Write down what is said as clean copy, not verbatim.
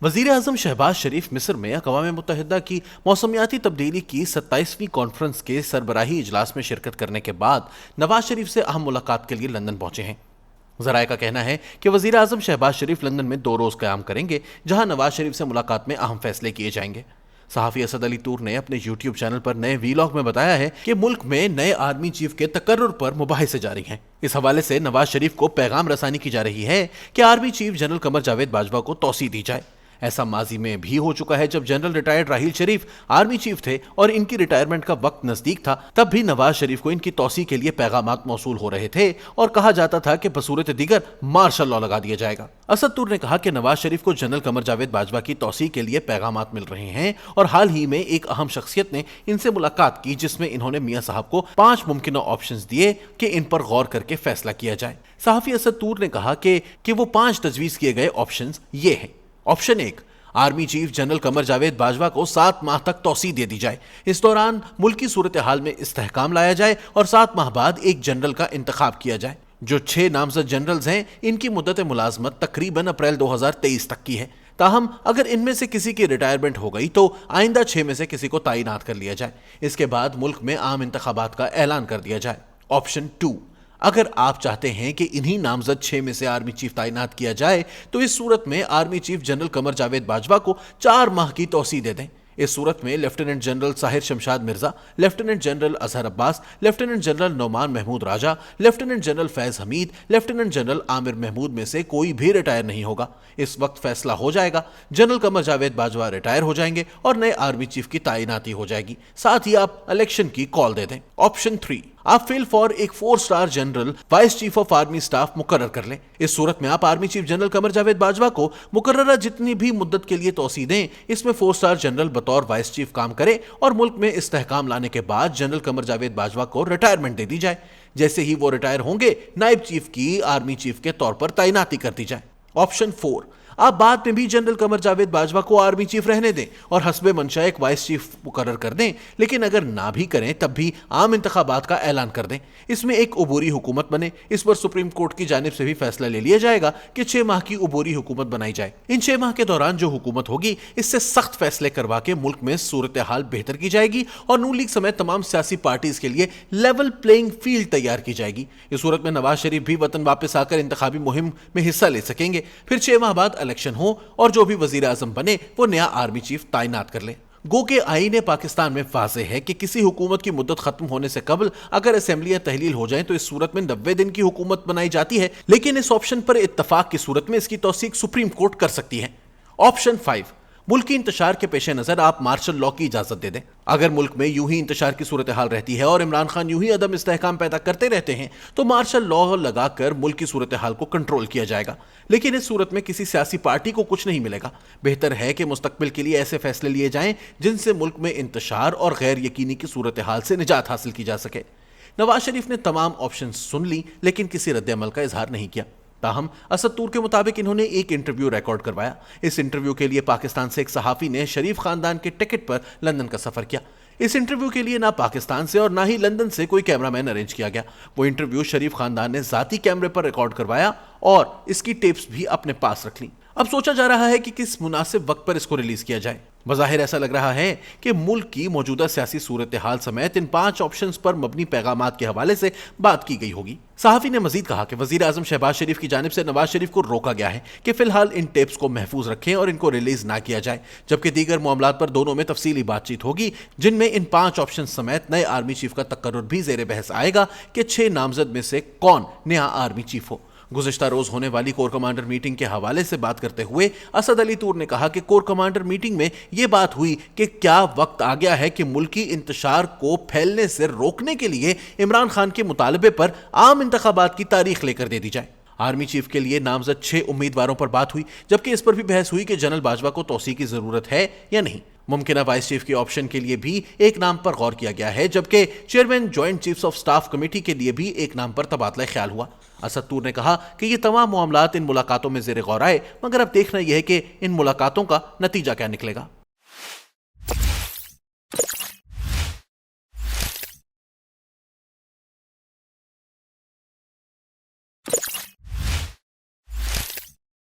وزیر اعظم شہباز شریف مصر میں اقوام متحدہ کی موسمیاتی تبدیلی کی 27ویں کانفرنس کے سربراہی اجلاس میں شرکت کرنے کے بعد نواز شریف سے اہم ملاقات کے لیے لندن پہنچے ہیں۔ ذرائع کا کہنا ہے کہ وزیر اعظم شہباز شریف لندن میں 2 روز قیام کریں گے، جہاں نواز شریف سے ملاقات میں اہم فیصلے کیے جائیں گے۔ صحافی اسد علی طور نے اپنے یوٹیوب چینل پر نئے ویلاگ میں بتایا ہے کہ ملک میں نئے آرمی چیف کے تقرر پر مباحثے جاری ہیں۔ اس حوالے سے نواز شریف کو پیغام رسانی کی جا رہی ہے کہ army chief general Qamar Javed Bajwa کو توسیع دی جائے۔ ایسا ماضی میں بھی ہو چکا ہے، جب general retired Raheel Sharif army chief تھے اور ان کی ریٹائرمنٹ کا وقت نزدیک تھا، تب بھی نواز شریف کو ان کی توسیع کے لیے پیغامات موصول ہو رہے تھے اور کہا جاتا تھا کہ بصورت دیگر مارشل لاء لگا دیا جائے گا۔ اسد طور نے کہا کہ نواز شریف کو جنرل قمر جاوید باجوہ کی توسیع کے لیے پیغامات مل رہے ہیں اور حال ہی میں ایک اہم شخصیت نے ان سے ملاقات کی، جس میں انہوں نے میاں صاحب کو 5 ممکنہ آپشنز دیے کہ ان پر غور کر کے فیصلہ کیا جائے۔ صحافی اسد طور نے کہا کہ وہ 5 تجویز کیے گئے آپشنز یہ ہیں۔ Option 1، army chief general Qamar Javed Bajwa کو 7 ماہ تک توسیع دے دی جائے۔ اس دوران ملکی صورتحال میں استحکام لایا جائے اور 7 ماہ بعد ایک جنرل کا انتخاب کیا جائے۔ جو 6 نامزد جنرلز ہیں، ان کی مدت ملازمت تقریباً اپریل 2023 تک کی ہے۔ تاہم اگر ان میں سے کسی کی ریٹائرمنٹ ہو گئی تو آئندہ 6 میں سے کسی کو تعینات کر لیا جائے۔ اس کے بعد ملک میں عام انتخابات کا اعلان کر دیا جائے۔ آپشن 2، اگر آپ چاہتے ہیں کہ انہی نامزد 6 میں سے آرمی چیف تعینات کیا جائے تو اس صورت میں army chief general Qamar Javed Bajwa کو 4 ماہ کی توسیع دے دیں۔ اس صورت میں lieutenant general Sahir Shamshad Mirza, lieutenant general Azhar عباس، لیفٹیننٹ جنرل نعمان محمود راجہ، لیفٹیننٹ جنرل فیض حمید، لیفٹیننٹ جنرل عامر محمود میں سے کوئی بھی ریٹائر نہیں ہوگا۔ اس وقت فیصلہ ہو جائے گا، جنرل قمر جاوید باجوہ ریٹائر ہو جائیں گے اور نئے آرمی چیف کی تعیناتی ہو جائے گی، ساتھ ہی آپ الیکشن کی کال دے دیں۔ آپشن 3، آپ فیل فور ایک 4 star general vice chief of army staff مقرر کر لیں۔ اس صورت میں آپ army chief general Qamar Javed Bajwa کو مقررہ جتنی بھی مدت کے لیے توسیع دیں، اس میں 4 سٹار جنرل بطور وائس چیف کام کرے اور ملک میں استحکام لانے کے بعد جنرل قمر جاوید باجوہ کو ریٹائرمنٹ دے دی جائے۔ جیسے ہی وہ ریٹائر ہوں گے، نائب چیف کی آرمی چیف کے طور پر تعیناتی کر دی جائے۔ آپشن 4، آپ بعد میں بھی جنرل قمر جاوید باجوہ کو آرمی چیف رہنے دیں اور حسب منشا ایک وائس چیف مقرر کر دیں، لیکن اگر نہ بھی کریں تب بھی عام انتخابات کا اعلان کر دیں۔ اس میں ایک عبوری حکومت بنے۔ اس پر سپریم کورٹ کی جانب سے بھی فیصلہ لے لیا جائے گا کہ 6 ماہ کی عبوری حکومت بنائی جائے۔ ان 6 ماہ کے دوران جو حکومت ہوگی، اس سے سخت فیصلے کروا کے ملک میں صورتحال بہتر کی جائے گی اور نون لیگ سمیت تمام سیاسی پارٹیز کے لیے لیول پلینگ فیلڈ تیار کی جائے گی۔ اس صورت میں نواز شریف بھی وطن واپس آ کر انتخابی مہم میں حصہ لے سکیں گے۔ پھر 6 ماہ بعد الیکشن ہو اور جو بھی وزیر اعظم بنے وہ نیا آرمی چیف تعینات کر لے۔ گو کہ آئین پاکستان میں واضح ہے کہ کسی حکومت کی مدت ختم ہونے سے قبل اگر اسمبلیاں تحلیل ہو جائیں تو اس صورت میں 90 دن کی حکومت بنائی جاتی ہے، لیکن اس آپشن پر اتفاق کی صورت میں اس کی توثیق سپریم کورٹ کر سکتی ہے۔ آپشن 5، ملکی انتشار کے پیش نظر آپ مارشل لاء کی اجازت دے دیں۔ اگر ملک میں یوں ہی انتشار کی صورتحال رہتی ہے اور عمران خان یوں ہی عدم استحکام پیدا کرتے رہتے ہیں تو مارشل لاء لگا کر ملک کی صورتحال کو کنٹرول کیا جائے گا، لیکن اس صورت میں کسی سیاسی پارٹی کو کچھ نہیں ملے گا۔ بہتر ہے کہ مستقبل کے لیے ایسے فیصلے لیے جائیں جن سے ملک میں انتشار اور غیر یقینی کی صورتحال سے نجات حاصل کی جا سکے۔ نواز شریف نے تمام آپشنز سن لی لیکن کسی رد عمل کا اظہار نہیں کیا۔ تاہم اسد طور کے مطابق انہوں نے ایک انٹرویو ریکارڈ کروایا۔ اس انٹرویو کے لیے پاکستان سے ایک صحافی نے شریف خاندان کے ٹکٹ پر لندن کا سفر کیا۔ اس انٹرویو کے لیے نہ پاکستان سے اور نہ ہی لندن سے کوئی کیمرہ مین ارینج کیا گیا۔ وہ انٹرویو شریف خاندان نے ذاتی کیمرے پر ریکارڈ کروایا اور اس کی ٹیپس بھی اپنے پاس رکھ لیں۔ اب سوچا جا رہا ہے کہ کس مناسب وقت پر اس کو ریلیز کیا جائے۔ بظاہر ایسا لگ رہا ہے کہ ملک کی موجودہ سیاسی صورتحال سمیت ان 5 آپشنز پر مبنی پیغامات کے حوالے سے بات کی گئی ہوگی۔ صحافی نے مزید کہا کہ وزیر اعظم شہباز شریف کی جانب سے نواز شریف کو روکا گیا ہے کہ فی الحال ان ٹیپس کو محفوظ رکھیں اور ان کو ریلیز نہ کیا جائے، جبکہ دیگر معاملات پر دونوں میں تفصیلی بات چیت ہوگی، جن میں ان 5 آپشنز سمیت نئے آرمی چیف کا تقرر بھی زیر بحث آئے گا کہ 6 نامزد میں سے کون نیا آرمی چیف ہو۔ گزشتہ روز ہونے والی کور کمانڈر میٹنگ کے حوالے سے بات کرتے ہوئے اسد علی طور نے کہا کہ کور کمانڈر میٹنگ میں یہ بات ہوئی کہ کیا وقت آ گیا ہے کہ ملکی انتشار کو پھیلنے سے روکنے کے لیے عمران خان کے مطالبے پر عام انتخابات کی تاریخ لے کر دے دی جائے۔ آرمی چیف کے لیے نامزد 6 امیدواروں پر بات ہوئی، جبکہ اس پر بھی بحث ہوئی کہ جنرل باجوہ کو توسیع کی ضرورت ہے یا نہیں۔ ممکنہ وائس چیف کے آپشن کے لیے بھی ایک نام پر غور کیا گیا ہے، جبکہ chairman joint chiefs of staff committee کے لیے بھی ایک نام پر تبادلہ خیال ہوا۔ اسد طور نے کہا کہ یہ تمام معاملات ان ملاقاتوں میں زیر غور آئے، مگر اب دیکھنا یہ ہے کہ ان ملاقاتوں کا نتیجہ کیا نکلے گا۔